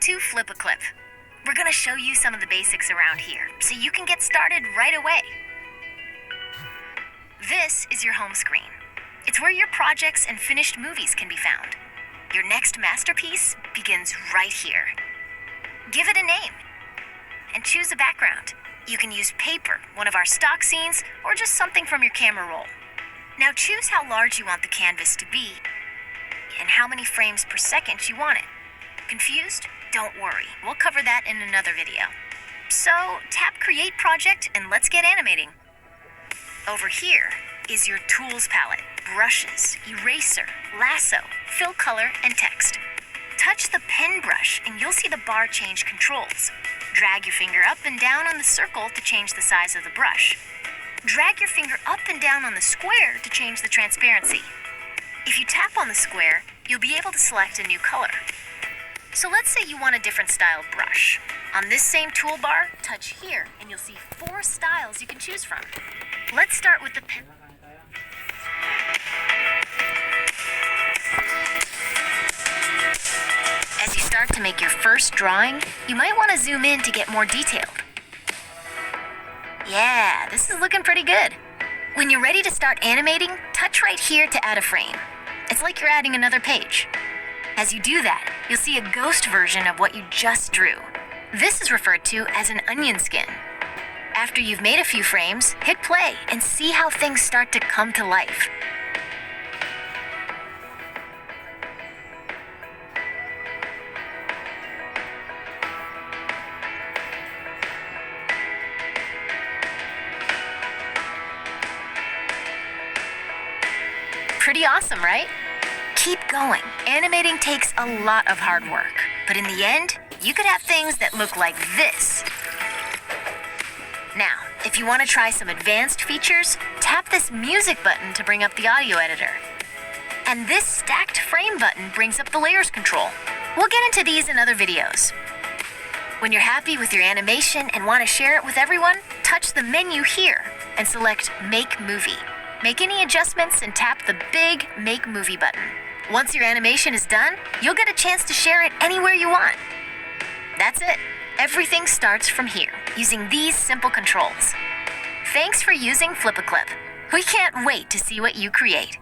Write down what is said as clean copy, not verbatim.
to FLIPA. We're gonna show you some of the basics around here, so you can get started right away. This is your home screen. It's where your projects and finished movies can be found. Your next masterpiece begins right here. Give it a name and choose a background. You can use paper, one of our stock scenes, or just something from your camera roll. Now choose how large you want the canvas to be and how many frames per second you want it. Confused? Don't worry, we'll cover that in another video. So tap Create Project and let's get animating. Over here is your tools palette, brushes, eraser, lasso, fill color, and text. Touch the pen brush and you'll see the bar change controls. Drag your finger up and down on the circle to change the size of the brush. Drag your finger up and down on the square to change the transparency. If you tap on the square, you'll be able to select a new color. So let's say you want a different style brush. On this same toolbar, touch here and you'll see 4 styles you can choose from. Let's start with the pen. As you start to make your first drawing, you might want to zoom in to get more detailed. Yeah, this is looking pretty good. When you're ready to start animating, touch right here to add a frame. It's like you're adding another page. As you do that, you'll see a ghost version of what you just drew. This is referred to as an onion skin. After you've made a few frames, hit play and see how things start to come to life. Pretty awesome, right? Keep going. Animating takes a lot of hard work, but in the end, you could have things that look like this. Now, if you want to try some advanced features, tap this music button to bring up the audio editor. And this stacked frame button brings up the layers control. We'll get into these in other videos. When you're happy with your animation and want to share it with everyone, touch the menu here and select Make Movie. Make any adjustments and tap the big Make Movie button. Once your animation is done, you'll get a chance to share it anywhere you want. That's it. Everything starts from here, using these simple controls. Thanks for using FLIPA. We can't wait to see what you create.